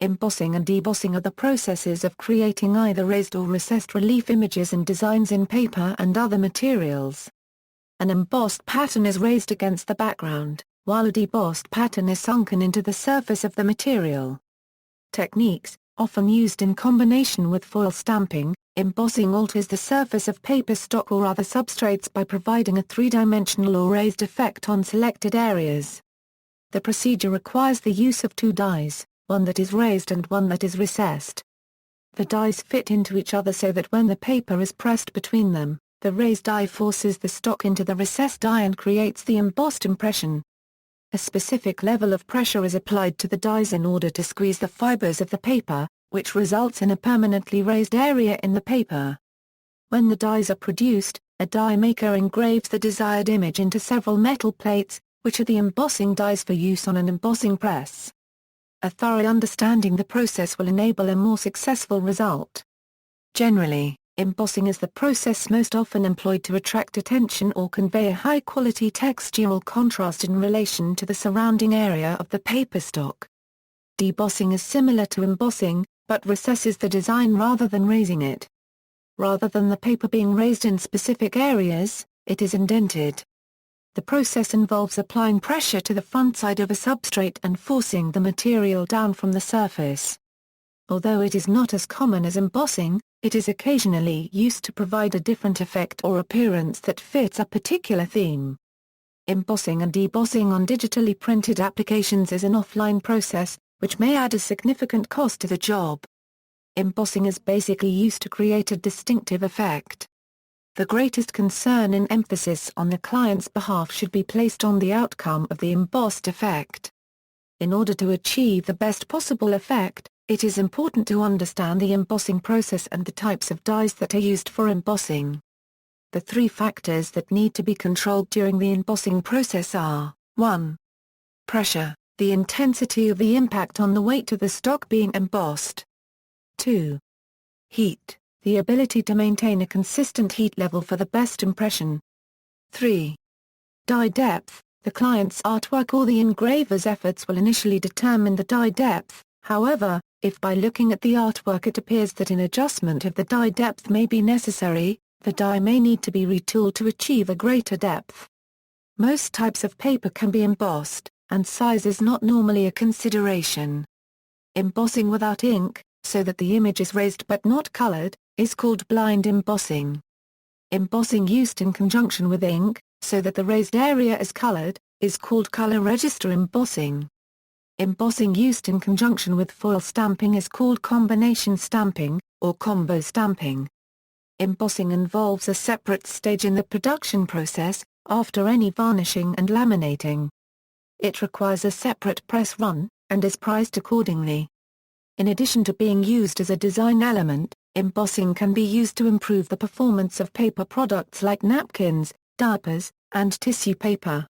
Embossing and debossing are the processes of creating either raised or recessed relief images and designs in paper and other materials. An embossed pattern is raised against the background, while a debossed pattern is sunken into the surface of the material. Techniques, often used in combination with foil stamping, embossing alters the surface of paper stock or other substrates by providing a three-dimensional or raised effect on selected areas. The procedure requires the use of two dies, one that is raised and one that is recessed. The dies fit into each other so that when the paper is pressed between them, the raised die forces the stock into the recessed die and creates the embossed impression. A specific level of pressure is applied to the dies in order to squeeze the fibers of the paper, which results in a permanently raised area in the paper. When the dies are produced, a die maker engraves the desired image into several metal plates, which are the embossing dies for use on an embossing press. A thorough understanding the process will enable a more successful result. Generally, embossing is the process most often employed to attract attention or convey a high-quality textural contrast in relation to the surrounding area of the paper stock. Debossing is similar to embossing, but recesses the design rather than raising it. Rather than the paper being raised in specific areas, it is indented. The process involves applying pressure to the front side of a substrate and forcing the material down from the surface. Although it is not as common as embossing, it is occasionally used to provide a different effect or appearance that fits a particular theme. Embossing and debossing on digitally printed applications is an offline process, which may add a significant cost to the job. Embossing is basically used to create a distinctive effect. The greatest concern and emphasis on the client's behalf should be placed on the outcome of the embossed effect. In order to achieve the best possible effect, it is important to understand the embossing process and the types of dies that are used for embossing. The three factors that need to be controlled during the embossing process are: 1. Pressure, the intensity of the impact on the weight of the stock being embossed. 2. Heat, the ability to maintain a consistent heat level for the best impression. 3. Die depth, the client's artwork or the engraver's efforts will initially determine the die depth. However, if by looking at the artwork it appears that an adjustment of the die depth may be necessary, the die may need to be retooled to achieve a greater depth. Most types of paper can be embossed, and size is not normally a consideration. Embossing without ink, so that the image is raised but not colored, is called blind embossing. Embossing used in conjunction with ink, so that the raised area is colored, is called color register embossing. Embossing used in conjunction with foil stamping is called combination stamping, or combo stamping. Embossing involves a separate stage in the production process, after any varnishing and laminating. It requires a separate press run, and is priced accordingly. In addition to being used as a design element, embossing can be used to improve the performance of paper products like napkins, diapers, and tissue paper.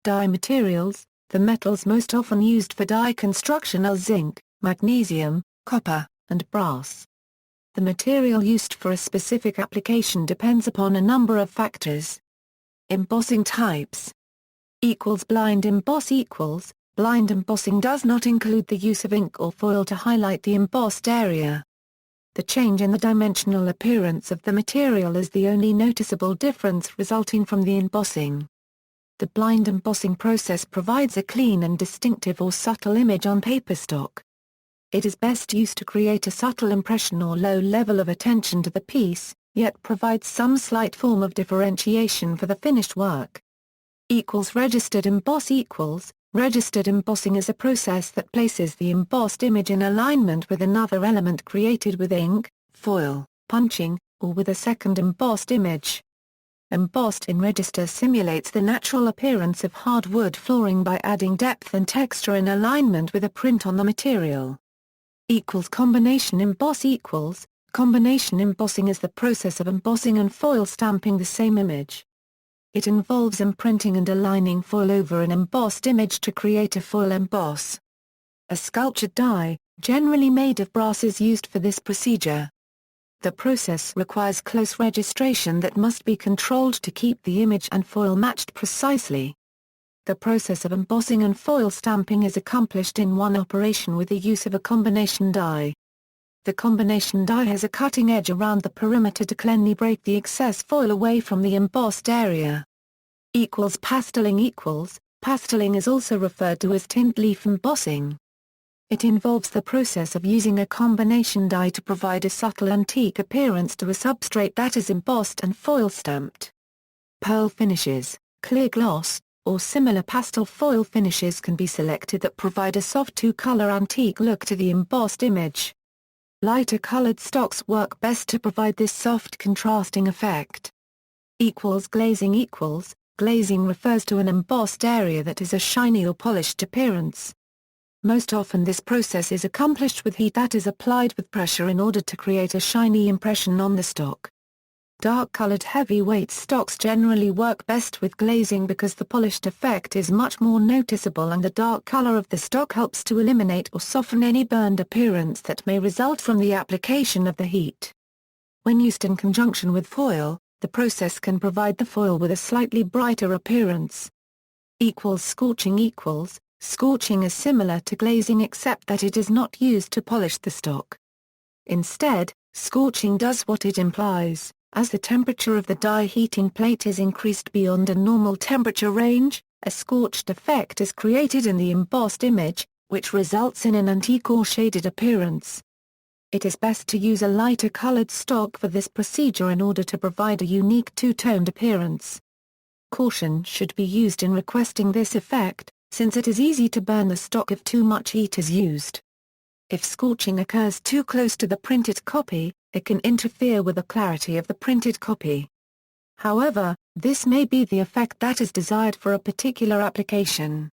Die materials, the metals most often used for die construction are zinc, magnesium, copper, and brass. The material used for a specific application depends upon a number of factors. Embossing types. Blind emboss blind embossing does not include the use of ink or foil to highlight the embossed area. The change in the dimensional appearance of the material is the only noticeable difference resulting from the embossing. The blind embossing process provides a clean and distinctive or subtle image on paper stock. It is best used to create a subtle impression or low level of attention to the piece, yet provides some slight form of differentiation for the finished work. Registered emboss Registered embossing is a process that places the embossed image in alignment with another element created with ink, foil, punching, or with a second embossed image. Embossed in register simulates the natural appearance of hardwood flooring by adding depth and texture in alignment with a print on the material. Combination emboss Combination embossing is the process of embossing and foil stamping the same image. It involves imprinting and aligning foil over an embossed image to create a foil emboss. A sculptured die, generally made of brass, is used for this procedure. The process requires close registration that must be controlled to keep the image and foil matched precisely. The process of embossing and foil stamping is accomplished in one operation with the use of a combination die. The combination die has a cutting edge around the perimeter to cleanly break the excess foil away from the embossed area. Pasteling. Pasteling is also referred to as tint leaf embossing. It involves the process of using a combination die to provide a subtle antique appearance to a substrate that is embossed and foil stamped. Pearl finishes, clear gloss, or similar pastel foil finishes can be selected that provide a soft two-color antique look to the embossed image. Lighter colored stocks work best to provide this soft contrasting effect. Glazing. Glazing refers to an embossed area that is a shiny or polished appearance. Most often this process is accomplished with heat that is applied with pressure in order to create a shiny impression on the stock. Dark-colored heavyweight stocks generally work best with glazing because the polished effect is much more noticeable and the dark color of the stock helps to eliminate or soften any burned appearance that may result from the application of the heat. When used in conjunction with foil, the process can provide the foil with a slightly brighter appearance. Scorching. Scorching is similar to glazing except that it is not used to polish the stock. Instead, scorching does what it implies. As the temperature of the die heating plate is increased beyond a normal temperature range, a scorched effect is created in the embossed image, which results in an antique or shaded appearance. It is best to use a lighter colored stock for this procedure in order to provide a unique two-toned appearance. Caution should be used in requesting this effect, since it is easy to burn the stock if too much heat is used. If scorching occurs too close to the printed copy, it can interfere with the clarity of the printed copy. However, this may be the effect that is desired for a particular application.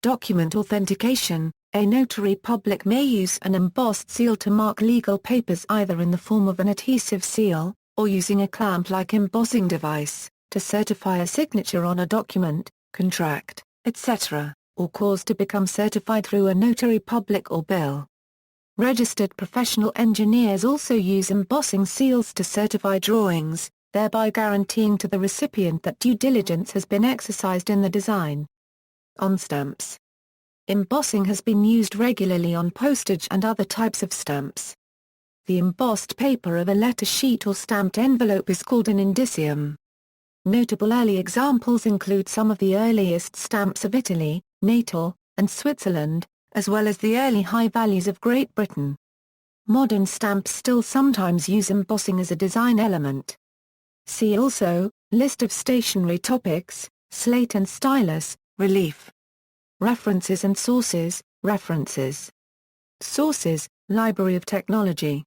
Document authentication. A notary public may use an embossed seal to mark legal papers either in the form of an adhesive seal, or using a clamp-like embossing device, to certify a signature on a document, contract, etc., or cause to become certified through a notary public or bill. Registered professional engineers also use embossing seals to certify drawings, thereby guaranteeing to the recipient that due diligence has been exercised in the design. On stamps. Embossing has been used regularly on postage and other types of stamps. The embossed paper of a letter sheet or stamped envelope is called an indicium. Notable early examples include some of the earliest stamps of Italy, Natal, and Switzerland, as well as the early high values of Great Britain. Modern stamps still sometimes use embossing as a design element. See also, List of stationery topics, slate and stylus, relief. References and sources. References. Sources, Library of Technology.